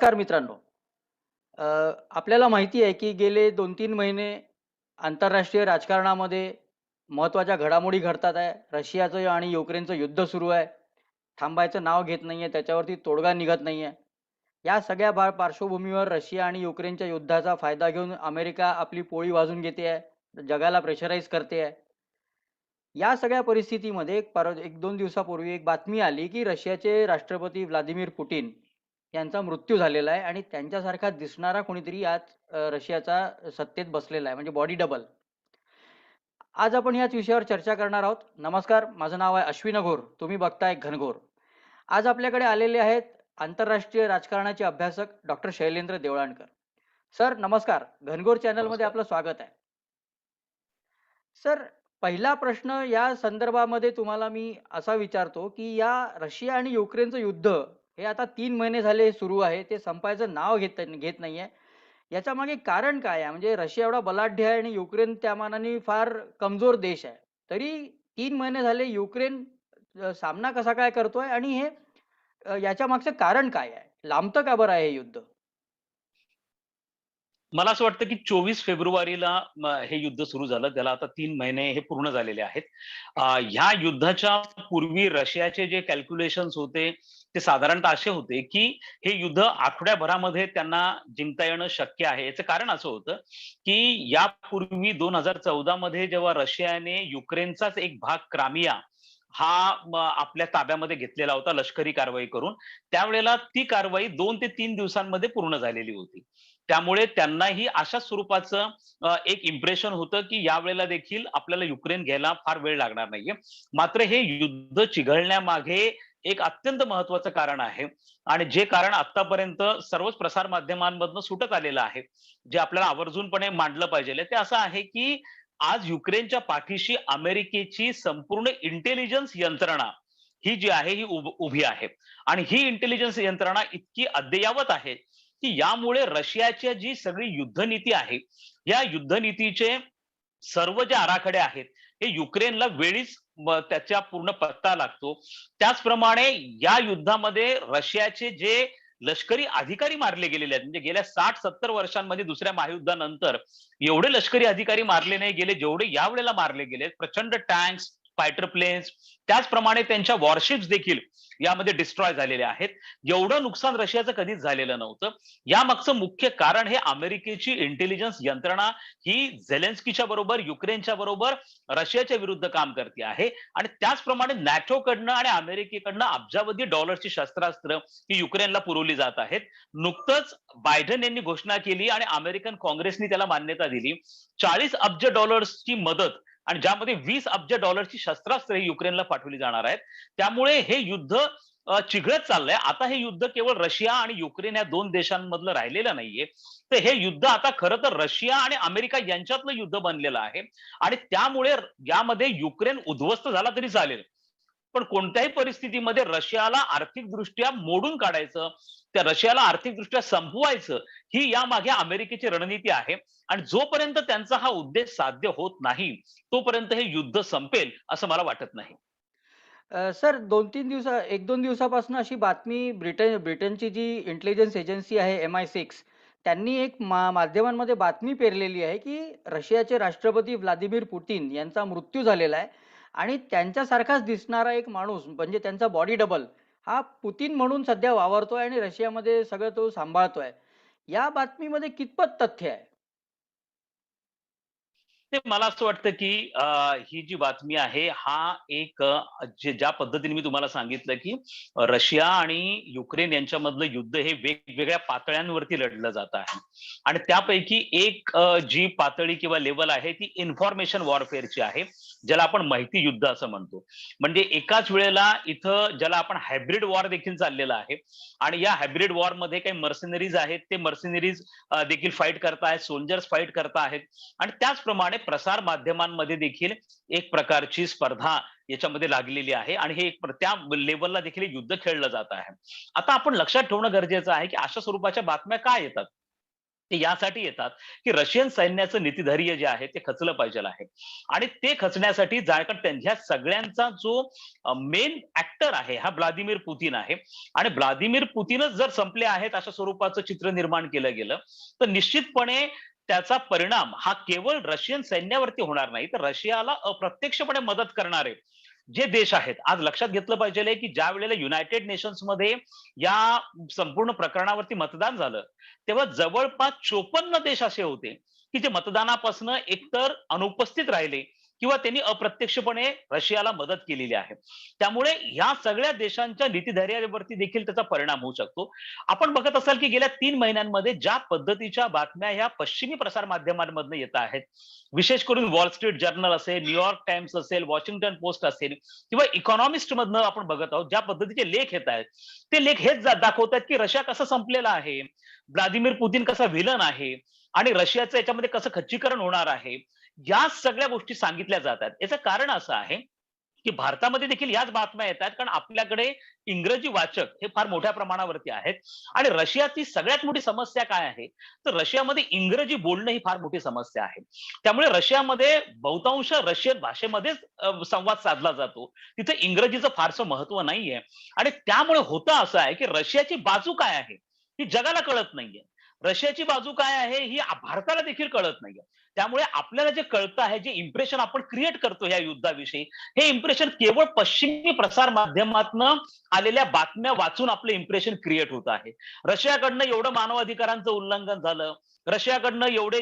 नमस्कार मित्रांनो. अ, आपल्याला माहिती आहे की गेले 2-3 महिने आंतरराष्ट्रीय राजकारणामध्ये महत्त्वाच्या घडामोडी घडतात आहे. रशियाचं आणि युक्रेनचं युद्ध सुरू आहे. थांबायचं नाव घेत नाहीये, त्याच्यावरती तोडगा निघत नाहीये. या सगळ्या पार्श्वभूमीवर रशिया आणि युक्रेनच्या युद्धाचा फायदा घेऊन अमेरिका आपली पोळी वाजून घेते आहे. जगाला प्रेशराईज करते आहे. या सगळ्या परिस्थितीमध्ये 1-2 दिवसापूर्वी एक बातमी आली, की रशियाचे राष्ट्रपती व्लादिमीर पुटिन यांचा मृत्यू झालेला आहे आणि त्यांच्यासारखा दिसणारा कोणीतरी आज रशियाचा सत्तेत बसलेला आहे, म्हणजे बॉडी डबल. आज आपण याच विषयावर चर्चा करणार आहोत. नमस्कार, माझं नाव आहे अश्विन घोर. तुम्ही बघताय घनघोर. आज आपल्याकडे आलेले आहेत आंतरराष्ट्रीय राजकारणाचे अभ्यासक डॉक्टर शैलेंद्र देवळाणकर. सर नमस्कार. घनघोर चॅनलमध्ये नमस्कार. आपलं स्वागत आहे. सर, पहिला प्रश्न या संदर्भामध्ये तुम्हाला मी असा विचारतो, की या रशिया आणि युक्रेनचं युद्ध हे आता 3 महिने झाले सुरू आहे. ते संपायचं नाव घेत नाहीये. याच्यामागे कारण काय आहे? म्हणजे रशिया एवढा बलाढ्य आहे आणि युक्रेन त्या मानाने फार कमजोर देश आहे. तरी 3 महिने झाले युक्रेन सामना कसा काय करतोय आणि हे याच्यामागचं कारण काय आहे? लांबतं का बरं आहे हे युद्ध? मला असं वाटतं की 24 फेब्रुवारीला हे युद्ध सुरू झालं. त्याला आता 3 महिने हे पूर्ण झालेले आहेत. ह्या युद्धाच्या पूर्वी रशियाचे जे कॅल्क्युलेशन्स होते, ते साधारणतः असे होते की हे युद्ध आठवड्याभरामध्ये त्यांना जिंकता येणं शक्य आहे. याचं कारण असं होतं की यापूर्वी 2014 मध्ये जेव्हा रशियाने युक्रेनचाच एक भाग क्रामिया हा आपल्या ताब्यामध्ये घेतलेला होता लष्करी कारवाई करून. त्यावेळेला ती कारवाई 2 ते 3 दिवसांमध्ये पूर्ण झालेली होती. त्यामुळे त्यांनाही अशाच स्वरूपाचं एक इम्प्रेशन होतं की यावेळेला देखील आपल्याला युक्रेन घ्यायला फार वेळ लागणार नाहीये. मात्र हे युद्ध चिघळण्यामागे एक अत्यंत महत्त्वाचं कारण आहे आणि जे कारण आत्तापर्यंत सर्वच प्रसार माध्यमांमधनं सुटत आलेलं आहे, जे आपल्याला आवर्जूनपणे मांडलं पाहिजे. ते असं आहे की आज युक्रेनच्या पाठीशी अमेरिकेची संपूर्ण इंटेलिजन्स यंत्रणा ही जी आहे ही उभी आहे आणि ही इंटेलिजन्स यंत्रणा इतकी अद्ययावत आहे की यामुळे रशियाची जी सगळी युद्धनीती आहे, या युद्धनीतीचे सर्व जे आराखडे आहेत, हे युक्रेनला वेळीच त्याचा पूर्ण पत्ता लागतो. त्याचप्रमाणे या युद्धामध्ये रशियाचे जे लष्करी अधिकारी मारले गेलेले आहेत, म्हणजे गेल्या 60-70 वर्षांमध्ये दुसऱ्या महायुद्धानंतर एवढे लष्करी अधिकारी मारले नाही गेले, जेवढे यावेळेला मारले गेले. प्रचंड टँक्स, फायटर प्लेन्स, त्याचप्रमाणे त्यांच्या वॉरशिप्स देखील यामध्ये डिस्ट्रॉय झालेले आहेत. एवढं नुकसान रशियाचं कधीच झालेलं नव्हतं. यामागचं मुख्य कारण हे अमेरिकेची इंटेलिजन्स यंत्रणा ही झेलेन्स्कीच्या बरोबर, युक्रेनच्या बरोबर रशियाच्या विरुद्ध काम करते आहे आणि त्याचप्रमाणे नॅटोकडनं आणि अमेरिकेकडनं अब्जावधी डॉलर्सची शस्त्रास्त्र ही युक्रेनला पुरवली जात आहेत. नुकतंच बायडन यांनी घोषणा केली आणि अमेरिकन काँग्रेसनी त्याला मान्यता दिली. 40 अब्ज डॉलर्सची मदत आणि ज्यामध्ये 20 अब्ज डॉलर्सची शस्त्रास्त्र ही युक्रेनला पाठवली जाणार आहेत. त्यामुळे हे युद्ध चिघळत चाललंय. आता हे युद्ध केवळ रशिया आणि युक्रेन या 2 देशांमधलं राहिलेलं नाहीये. तर हे युद्ध आता खरं तर रशिया आणि अमेरिका यांच्यातलं युद्ध बनलेलं आहे आणि त्यामुळे यामध्ये युक्रेन उद्ध्वस्त झाला तरी चालेल. पण कोणत्याही परिस्थितीमध्ये रशियाला आर्थिकदृष्ट्या मोडून काढायचं, त्या रशियाला आर्थिकदृष्ट्या संपवायचं, ही यामागे अमेरिकेची रणनीती आहे आणि जोपर्यंत त्यांचा हा उद्देश साध्य होत नाही, तोपर्यंत हे युद्ध संपेल असं मला वाटत नाही. सर 1-2 दिवसापासून अशी बातमी ब्रिटनची जी इंटेलिजन्स एजन्सी आहे MI6 त्यांनी एक माध्यमांमध्ये बातमी पेरलेली आहे, की रशियाचे राष्ट्रपती व्लादिमीर पुतिन यांचा मृत्यू झालेला आहे आणि त्यांच्यासारखाच दिसणारा एक माणूस म्हणजे त्यांचा बॉडी डबल हा पुतिन म्हणून सध्या वावरतोय आणि रशियामध्ये सगळं तो सांभाळतोय. या बातमीमध्ये कितपत तथ्य आहे? ते मला असं वाटतं, की ही जी बातमी आहे, हा एक ज्या पद्धतीने मी तुम्हाला सांगितलं, की रशिया आणि युक्रेन यांच्यामधलं युद्ध हे वेगवेगळ्या पातळ्यांवरती लढलं जात आहे. आणि त्यापैकी एक जी पातळी किंवा लेव्हल आहे, ती इन्फॉर्मेशन वॉरफेअरची आहे, ज्याला आपण माहिती युद्ध असं म्हणतो. म्हणजे एकाच वेळेला इथं ज्याला आपण हायब्रिड वॉर देखील चाललेला आहे आणि या हायब्रिड वॉरमध्ये काही मर्सिनरीज आहेत, ते मर्सिनरीज देखील फाईट करतायत, सोल्जर्स फाईट करतायत आणि त्याचप्रमाणे प्रसार माध्यमांमध्ये देखील एक प्रकारची स्पर्धा याच्यामध्ये लागलेली आहे आणि हे एक त्या लेवलला देखील युद्ध खेळलं जात आहे. आता आपण लक्षात ठेवणं गरजेचं आहे, की अशा स्वरूपाच्या बातम्या काय येतात? ते यासाठी येतात, की रशियन सैन्याचं नीतिधैर्य जे आहे ते खचलं पाहिजे आहे. आणि ते खचण्यासाठी ह्या सगळ्यांचा जो मेन ऍक्टर आहे हा व्लादिमीर पुतीन आहे. आणि व्लादिमीर पुतीनच जर संपले आहेत अशा स्वरूपाचं चित्र निर्माण केलं गेलं, तर निश्चितपणे त्याचा परिणाम हा केवळ रशियन सैन्यावरती होणार नाही, तर रशियाला अप्रत्यक्षपणे मदत करणारे जे देश आहेत. आज लक्षात घेतलं पाहिजे की ज्या वेळेला युनायटेड नेशन्समध्ये या संपूर्ण प्रकरणावरती मतदान झालं, तेव्हा जवळपास 54 देश असे होते, की जे मतदानापासून एकतर अनुपस्थित राहिले किंवा त्यांनी अप्रत्यक्षपणे रशियाला मदत केलेली आहे. त्यामुळे ह्या सगळ्या देशांच्या नीतिधैर्यावरती देखील त्याचा परिणाम होऊ शकतो. आपण बघत असाल की गेल्या 3 महिन्यांमध्ये ज्या पद्धतीच्या बातम्या ह्या पश्चिमी प्रसार माध्यमांमधनं येत आहेत, विशेष करून वॉल स्ट्रीट जर्नल असेल, न्यूयॉर्क टाइम्स असेल, वॉशिंग्टन पोस्ट असेल किंवा इकॉनॉमिस्ट मधनं आपण बघत आहोत, ज्या पद्धतीचे लेख येत आहेत, ते लेख हेच दाखवतात की रशिया कसं संपलेला आहे, व्लादिमीर पुतीन कसा व्हिलन आहे आणि रशियाचं याच्यामध्ये कसं खच्चीकरण होणार आहे. या सगळ्या गोष्टी सांगितल्या जातात. याचं कारण असं आहे, की भारतामध्ये देखील याच बातम्या येतात कारण आपल्याकडे इंग्रजी वाचक हे फार मोठ्या प्रमाणावरती आहेत. आणि रशियाची सगळ्यात मोठी समस्या काय आहे, तर रशियामध्ये इंग्रजी बोलणं ही फार मोठी समस्या आहे. त्यामुळे रशियामध्ये बहुतांश रशियन भाषेमध्येच संवाद साधला जातो. तिथे इंग्रजीचं फारसं महत्व नाहीये. आणि त्यामुळे होतं असं आहे, की रशियाची बाजू काय आहे, ही जगाला कळत नाहीये. रशियाची बाजू काय आहे, ही भारताला देखील कळत नाहीये. त्यामुळे आपल्याला जे कळतं आहे, जे इम्प्रेशन आपण क्रिएट करतो या युद्धाविषयी, हे इम्प्रेशन केवळ पश्चिमी प्रसार माध्यमातनं आलेल्या बातम्या वाचून आपलं इम्प्रेशन क्रिएट होत आहे. रशियाकडनं एवढं मानवाधिकारांचं उल्लंघन झालं, रशियाकडनं एवढे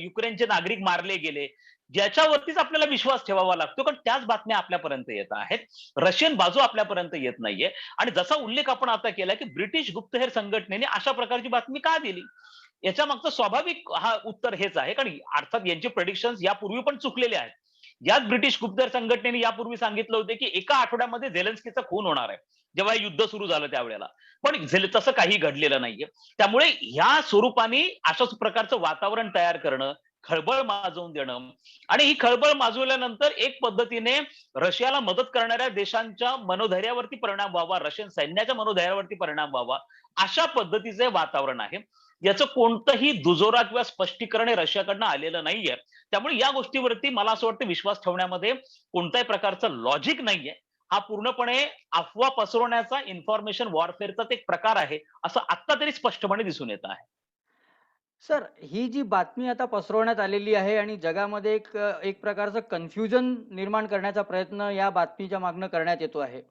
युक्रेनचे नागरिक मारले गेले, ज्याच्यावरतीच आपल्याला विश्वास ठेवावा लागतो, कारण त्याच बातम्या आपल्यापर्यंत येत आहेत. रशियन बाजू आपल्यापर्यंत येत नाहीये. आणि जसा उल्लेख आपण आता केला, की ब्रिटिश गुप्तहेर संघटनेने अशा प्रकारची बातमी का दिली? याच्या मागचं स्वाभाविक उत्तर हेच आहे, कारण अर्थात यांचे प्रेडिक्शन्स यापूर्वी पण चुकलेले आहेत. याच ब्रिटिश गुप्तहेर संघटनेने यापूर्वी सांगितलं होतं, की एका आठवड्यामध्ये झेलेन्स्कीचा खून होणार आहे. जेव्हा हे युद्ध सुरू झालं त्यावेळेला. पण तसं काही घडलेलं नाहीये. त्यामुळे ह्या स्वरूपाने अशाच प्रकारचं वातावरण तयार करणं, खळबळ माजवून देणं आणि ही खळबळ माजवल्यानंतर एक पद्धतीने रशियाला मदत करणाऱ्या देशांच्या मनोधैर्यावरती परिणाम व्हावा, रशियन सैन्याच्या मनोधैर्यावरती परिणाम व्हावा, अशा पद्धतीचे वातावरण आहे. याचं कोणतंही दुजोरा किंवा स्पष्टीकरण हे रशियाकडनं आलेलं नाहीये. त्यामुळे या गोष्टीवरती मला असं वाटतं विश्वास ठेवण्यामध्ये कोणत्याही प्रकारचं लॉजिक नाहीये. हा पूर्णपणे अफवा पसरवण्याचा इन्फॉर्मेशन वॉरफेअरचाच एक प्रकार आहे, असं आत्ता तरी स्पष्टपणे दिसून येत आहे. सर, ही जी बातमी आता पसरवण्यात आलेली आहे आणि जगामध्ये एक प्रकारचं कन्फ्युजन निर्माण करण्याचा प्रयत्न या बातमीच्या मागनं करण्यात येतो आहे.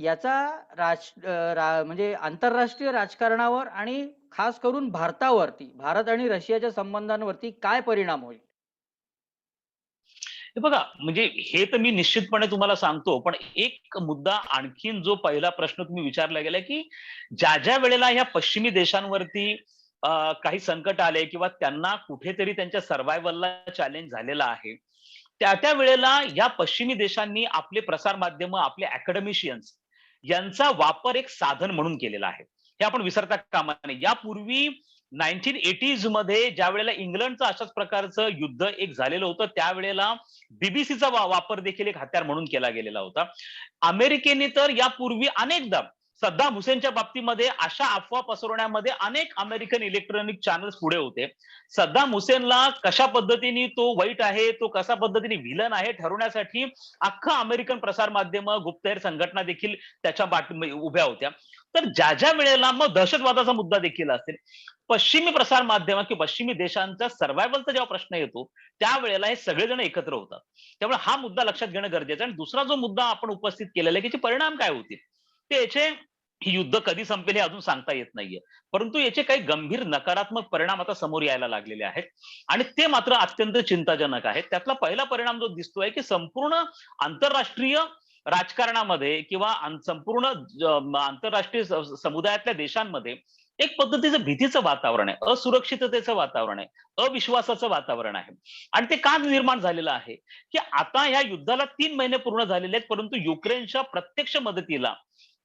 याचा म्हणजे आंतरराष्ट्रीय राजकारणावर आणि खास करून भारतावरती, भारत आणि रशियाच्या संबंधांवरती काय परिणाम होईल? हे बघा, म्हणजे हे तर मी निश्चितपणे तुम्हाला सांगतो. पण एक मुद्दा आणखीन जो पहिला प्रश्न तुम्ही विचारला गेला, की ज्या वेळेला ह्या पश्चिमी देशांवरती काही संकट आले किंवा त्यांना कुठेतरी त्यांच्या सर्व्हायव्हलला चॅलेंज झालेलं आहे. त्या वेळेला या पश्चिमी देशांनी आपले प्रसार माध्यमं, आपले अकॅडमिशियन्स यांचा वापर एक साधन म्हणून केलेला आहे. हे आपण विसरता कामा नये. यापूर्वी 1980s मध्ये ज्यावेळेला इंग्लंडचं अशाच प्रकारचं युद्ध एक झालेलं होतं, त्यावेळेला बीबीसीचा वापर देखील एक हत्यार म्हणून केला गेलेला होता. अमेरिकेने तर यापूर्वी अनेकदा सद्दाम हुसेनच्या बाबतीमध्ये अशा अफवा पसरवण्यामध्ये अनेक अमेरिकन इलेक्ट्रॉनिक चॅनल्स पुढे होते. सद्दाम हुसेनला कशा पद्धतीने तो वाईट आहे, तो कशा पद्धतीने व्हिलन आहे ठरवण्यासाठी अख्खं अमेरिकन प्रसार माध्यम, गुप्तहेर संघटना देखील त्याच्या उभ्या होत्या. तर ज्या वेळेला मग दहशतवादाचा मुद्दा देखील असेल, पश्चिमी प्रसार माध्यम किंवा पश्चिमी देशांचा सर्व्हायव्हलचा जेव्हा प्रश्न येतो, त्यावेळेला हे सगळेजण एकत्र होतात. त्यामुळे हा मुद्दा लक्षात घेणं गरजेचं आहे. आणि दुसरा जो मुद्दा आपण उपस्थित केलेला आहे, की याचे परिणाम काय होतील? ते याचे ही युद्ध कधी संपेल हे अजून सांगता येत नाहीये. परंतु याचे काही गंभीर नकारात्मक परिणाम आता समोर यायला लागलेले आहेत. आणि ते मात्र अत्यंत चिंताजनक आहेत. त्यातला पहिला परिणाम जो दिसतोय, की संपूर्ण आंतरराष्ट्रीय राजकारणामध्ये किंवा संपूर्ण आंतरराष्ट्रीय समुदायातल्या देशांमध्ये एक पद्धतीचं भीतीचं वातावरण आहे, असुरक्षिततेचं वातावरण आहे, अविश्वासाचं वातावरण आहे. आणि ते का निर्माण झालेलं आहे, की आता या युद्धाला 3 महिने पूर्ण झालेले आहेत, परंतु युक्रेनच्या प्रत्यक्ष मदतीला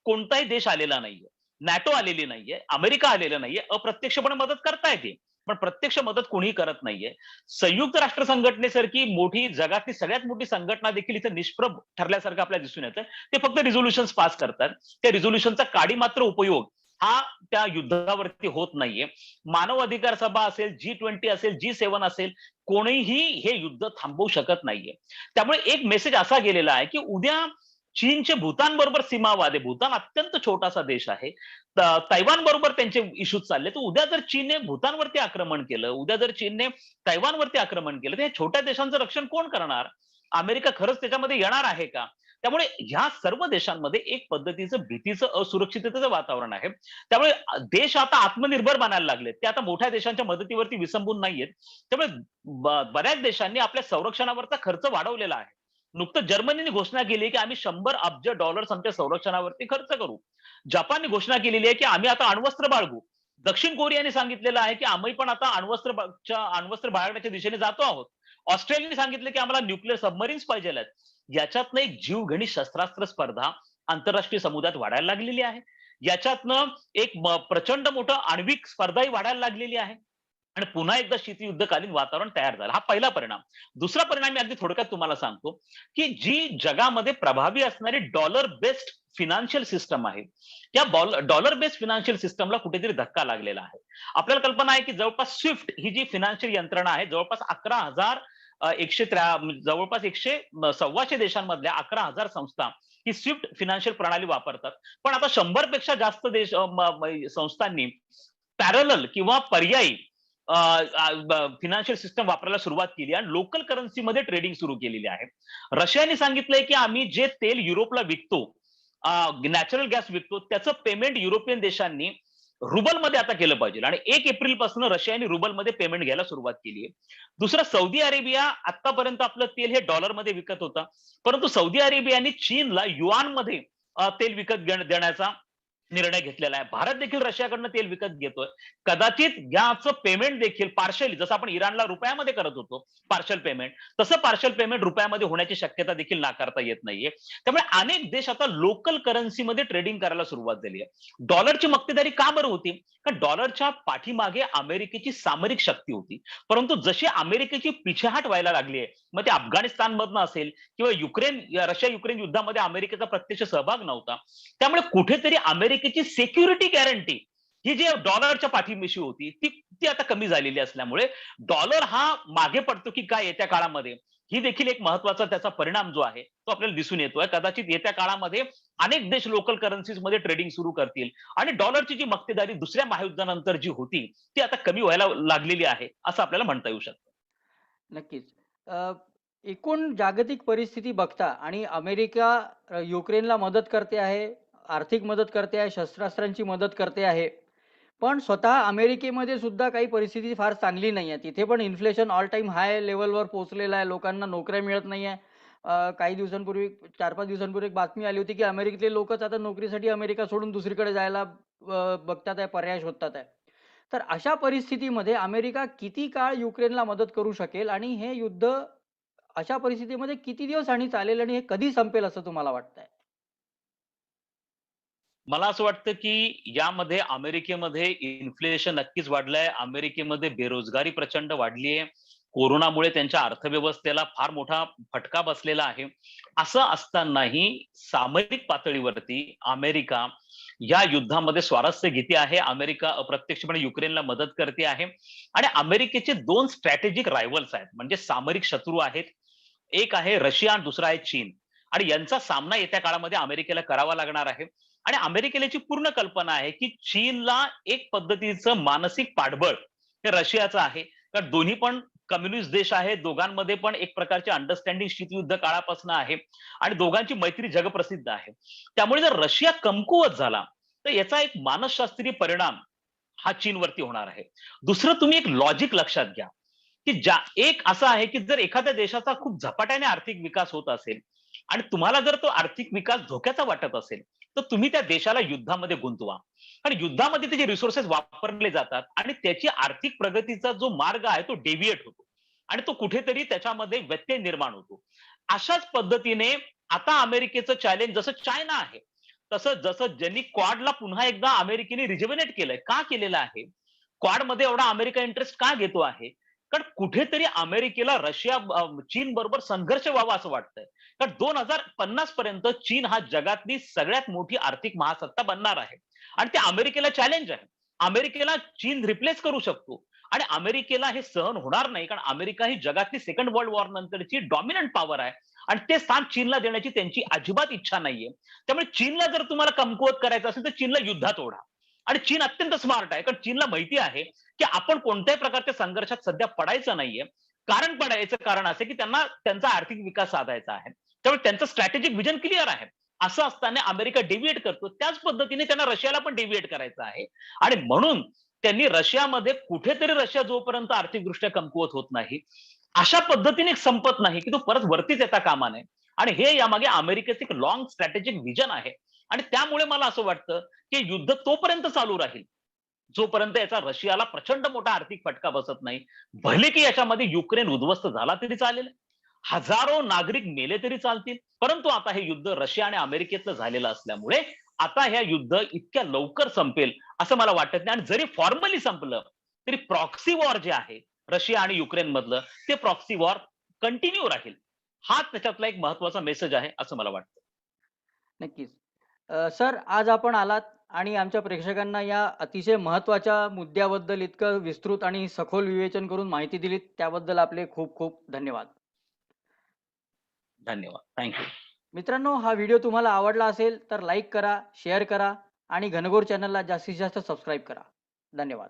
कोणताही देश आलेला नाहीये. नॅटो आलेली नाहीये, अमेरिका आलेलं नाहीये. अप्रत्यक्षपणे मदत करता येते, पण प्रत्यक्ष मदत कोणीही करत नाहीये. संयुक्त राष्ट्र संघटनेसारखी मोठी, जगातली सगळ्यात मोठी संघटना देखील इथे निष्प्रभ ठरल्यासारखं आपल्याला दिसून येतं. ते फक्त रिझोल्युशन्स पास करतात. त्या रिझोल्युशनचा काडी मात्र उपयोग हा त्या युद्धावरती होत नाहीये. मानव अधिकार सभा असेल, G20 असेल, G7 असेल, कोणीही हे युद्ध थांबवू शकत नाहीये. त्यामुळे एक मेसेज असा गेलेला आहे, की उद्या चीनचे भूतानबरोबर सीमा वाद आहे. भूतान अत्यंत छोटासा देश आहे. तैवान बरोबर त्यांचे इश्यूज चालले. तर उद्या जर चीनने भूतानवरती आक्रमण केलं, उद्या जर चीनने तैवानवरती आक्रमण केलं, तर या छोट्या देशांचं रक्षण कोण करणार? अमेरिका खरंच त्याच्यामध्ये येणार आहे का? त्यामुळे ह्या सर्व देशांमध्ये एक पद्धतीचं भीतीचं, असुरक्षिततेचं वातावरण आहे. त्यामुळे देश आता आत्मनिर्भर बनायला लागलेत. ते आता मोठ्या देशांच्या मदतीवरती विसंबून नाहीयेत. त्यामुळे बऱ्याच देशांनी आपल्या संरक्षणावरचा खर्च वाढवलेला आहे. नुकतंच जर्मनीने घोषणा केली की आम्ही $100 अब्ज आमच्या संरक्षणावरती खर्च करू. जपानने घोषणा केलेली आहे की आम्ही आता अण्वस्त्र बाळगू. दक्षिण कोरियाने सांगितलेलं आहे की आम्ही पण आता अण्वस्त्र बाळगण्याच्या दिशेने जातो आहोत. ऑस्ट्रेलियाने सांगितलं की आम्हाला न्यूक्लिअर सबमरीन्स पाहिजेल आहेत. याच्यातनं एक जीवघेणी शस्त्रास्त्र स्पर्धा आंतरराष्ट्रीय समुदायात वाढायला लागलेली आहे. याच्यातनं एक प्रचंड मोठं आण्विक स्पर्धाही वाढायला लागलेली आहे. आणि पुन्हा एकदा शीतयुद्धकालीन वातावरण तयार झालं. हा पहिला परिणाम. दुसरा परिणाम मी अगदी थोडक्यात तुम्हाला सांगतो, की जी जगामध्ये प्रभावी असणारी डॉलर बेस्ड फायनान्शियल सिस्टम आहे. त्या डॉलर बेस्ड फायनान्शियल सिस्टमला कुठेतरी धक्का लागलेला आहे. आपल्याला कल्पना आहे, की जवळपास स्विफ्ट ही जी फायनान्शियल यंत्रणा आहे, जवळपास 11,000 जवळपास 100 देशांमधल्या 11,000 संस्था ही स्विफ्ट फायनान्शियल प्रणाली वापरतात. पण आता 100 पेक्षा जास्त देश संस्थांनी पॅरलल किंवा पर्यायी फायनान्शियल सिस्टम वापरायला सुरुवात केली आणि लोकल करन्सीमध्ये ट्रेडिंग सुरू केलेली आहे. रशियाने सांगितलंय की आम्ही जे तेल युरोपला विकतो, नॅचरल गॅस विकतो, त्याचं पेमेंट युरोपियन देशांनी रुबलमध्ये आता केलं पाहिजे आणि 1 एप्रिल पासून रशियाने रुबलमध्ये पेमेंट घ्यायला सुरुवात केली आहे. दुसरं सौदी अरेबिया आतापर्यंत आपलं तेल हे डॉलरमध्ये विकत होता. परंतु सौदी अरेबियाने चीनला युआनमध्ये तेल विकत देण्याचा निर्णय घेतलेला आहे. भारत देखील रशियाकडनं तेल विकत घेतोय. कदाचित याचं पेमेंट देखील पार्शली जसं आपण इराणला रुपयामध्ये करत होतो पार्शल पेमेंट, तसं पार्शल पेमेंट रुपयामध्ये होण्याची शक्यता देखील नाकारता येत नाहीये. त्यामुळे अनेक देश आता लोकल करन्सीमध्ये ट्रेडिंग करायला सुरुवात झाली आहे. डॉलरची मक्तेदारी का बरं होती? कारण डॉलरच्या पाठीमागे अमेरिकेची सामरिक शक्ती होती. परंतु जशी अमेरिकेची पिछेहाट व्हायला लागली आहे, मग ते अफगाणिस्तानमधनं असेल किंवा रशिया युक्रेन युद्धामध्ये अमेरिकेचा प्रत्यक्ष सहभाग नव्हता. त्यामुळे कुठेतरी अमेरिकेची सिक्युरिटी गॅरंटी ही जी डॉलरच्या पाठीमिशी होती ती ती आता कमी झालेली असल्यामुळे डॉलर हा मागे पडतो की काय येत्या काळामध्ये, ही देखील एक महत्वाचा त्याचा परिणाम जो आहे तो आपल्याला दिसून येतोय. कदाचित येत्या काळामध्ये अनेक देश लोकल करन्सीज मध्ये ट्रेडिंग सुरू करतील आणि डॉलरची जी मक्तेदारी दुसऱ्या महायुद्धानंतर जी होती ती आता कमी व्हायला लागलेली आहे असं आपल्याला म्हणता येऊ शकतं. नक्कीच. एकूण जागतिक परिस्थिती बघता आणि अमेरिका युक्रेनला मदत करते आहे, आर्थिक मदत करते आहे, शस्त्रास्त्रांची मदत करते आहे. पण स्वतः अमेरिकेमध्ये सुद्धा काही परिस्थिती फार चांगली नाही आहे. तिथे पण इन्फ्लेशन ऑल टाईम हाय लेव्हलवर पोहोचलेलं आहे. लोकांना नोकऱ्या मिळत नाही आहे. काही दिवसांपूर्वी 4-5 दिवसांपूर्वी एक बातमी आली होती, की अमेरिकेतले लोकच आता नोकरीसाठी अमेरिका सोडून दुसरीकडे जायला बघतात आहे, पर्याय शोधतात आहे. तर अशा परिस्थितीमध्ये अमेरिका किती काळ युक्रेनला मदत करू शकेल आणि हे युद्ध अशा परिस्थितीमध्ये किती दिवस आणि चालेल आणि हे कधी संपेल असं तुम्हाला वाटतंय? मला असं वाटतं, की यामध्ये अमेरिकेमध्ये इन्फ्लेशन नक्कीच वाढलंय. अमेरिकेमध्ये बेरोजगारी प्रचंड वाढली आहे. कोरोनामुळे त्यांच्या अर्थव्यवस्थेला फार मोठा फटका बसलेला आहे. असं असतानाही सामरिक पातळीवरती अमेरिका या युद्धामध्ये स्वारस्य घेते आहे. अमेरिका अप्रत्यक्षपणे युक्रेनला मदत करते आहे आणि अमेरिकेचे 2 स्ट्रॅटेजिक रायव्हल्स आहेत. म्हणजे सामरिक शत्रू आहेत. एक आहे रशिया आणि दुसरा आहे चीन आणि यांचा सामना येत्या काळामध्ये अमेरिकेला करावा लागणार आहे. आणि अमेरिकेला याची पूर्ण कल्पना आहे, की चीनला एक पद्धतीचं मानसिक पाठबळ हे रशियाचं आहे. कारण दोन्ही पण कम्युनिस्ट देश आहेत. दोघांमध्ये पण एक प्रकारची अंडरस्टँडिंग शीतयुद्ध काळापासून आहे आणि दोघांची मैत्री जगप्रसिद्ध आहे. त्यामुळे जर रशिया कमकुवत झाला, तर याचा एक मानसशास्त्रीय परिणाम हा चीनवरती होणार आहे. दुसरं तुम्ही एक लॉजिक लक्षात घ्या, की एक असं आहे, की जर एखाद्या देशाचा खूप झपाट्याने आर्थिक विकास होत असेल आणि तुम्हाला जर तो आर्थिक विकास धोक्याचा वाटत असेल, तर तुम्ही त्या देशाला युद्धामध्ये गुंतवा. आणि युद्धामध्ये त्याचे रिसोर्सेस वापरले जातात आणि त्याची आर्थिक प्रगतीचा जो मार्ग आहे तो डेव्हिएट होतो आणि तो कुठेतरी त्याच्यामध्ये व्यत्यय निर्माण होतो. अशाच पद्धतीने आता अमेरिकेचं चॅलेंज जसं चायना आहे, तसं जसं ज्यांनी क्वाडला पुन्हा एकदा अमेरिकेने रिजुव्हनेट केलंय. का केलेलं आहे? क्वाडमध्ये एवढा अमेरिका इंटरेस्ट का घेतो आहे? कारण कुठेतरी अमेरिकेला चीन बरोबर संघर्ष व्हावा असं वाटतंय. कारण 2050 पर्यंत चीन हा जगातली सगळ्यात मोठी आर्थिक महासत्ता बनणार आहे. आणि ते अमेरिकेला चॅलेंज आहे. अमेरिकेला चीन रिप्लेस करू शकतो आणि अमेरिकेला हे सहन होणार नाही, कारण अमेरिका ही जगातली सेकंड वर्ल्ड वॉर नंतरची डॉमिनंट पॉवर आहे आणि ते स्थान चीनला देण्याची त्यांची अजिबात इच्छा नाहीये. त्यामुळे चीनला जर तुम्हाला कमकुवत करायचं असेल तर चीनला युद्धात ओढा. आणि चीन अत्यंत स्मार्ट आहे, कारण चीनला माहिती आहे की आपण कोणत्याही प्रकारच्या संघर्षात सध्या पडायचं नाहीये. पडायचं कारण असं की त्यांना त्यांचा आर्थिक विकास साधायचा आहे. त्यामुळे त्यांचं स्ट्रॅटेजिक व्हिजन क्लिअर आहे. असं असताना अमेरिका डेव्हिएट करतो. त्याच पद्धतीने त्यांना रशियाला पण डेव्हिएट करायचं आहे आणि म्हणून त्यांनी रशियामध्ये कुठेतरी रशिया जोपर्यंत आर्थिकदृष्ट्या कमकुवत होत नाही, अशा पद्धतीने संपत नाही की तो परत वरतीच येता कामा नये. आणि हे यामागे अमेरिकेचं एक लाँग स्ट्रॅटेजिक व्हिजन आहे आणि त्यामुळे मला असं वाटतं की युद्ध तोपर्यंत चालू राहील, जोपर्यंत याचा रशियाला प्रचंड मोठा आर्थिक फटका बसत नाही. भले की याच्यामध्ये युक्रेन उद्ध्वस्त झाला तरी चालेल, हजारो नागरिक मेले तरी चालतील, परंतु आता हे युद्ध रशिया आणि अमेरिकेतलं झालेलं असल्यामुळे आता हे युद्ध इतक्या लवकर संपेल असं मला वाटत नाही. आणि जरी फॉर्मली संपलं तरी प्रॉक्सी वॉर जे आहे रशिया आणि युक्रेन मधलं, ते प्रॉक्सी वॉर कंटिन्यू राहील. हा त्याच्यातला एक महत्वाचा मेसेज आहे असं मला वाटतं. नक्कीच. सर, आज आपण आलात आणि आमच्या प्रेक्षकांना या अतिशय महत्त्वाच्या मुद्द्याबद्दल इतकं विस्तृत आणि सखोल विवेचन करून माहिती दिलीत, त्याबद्दल आपले खूप खूप धन्यवाद. धन्यवाद. थँक मित्रांनो, हा व्हिडिओ तुम्हाला आवडला असेल तर लाईक करा, शेअर करा आणि घनघोर चॅनलला जास्तीत जास्त सबस्क्राईब करा. धन्यवाद.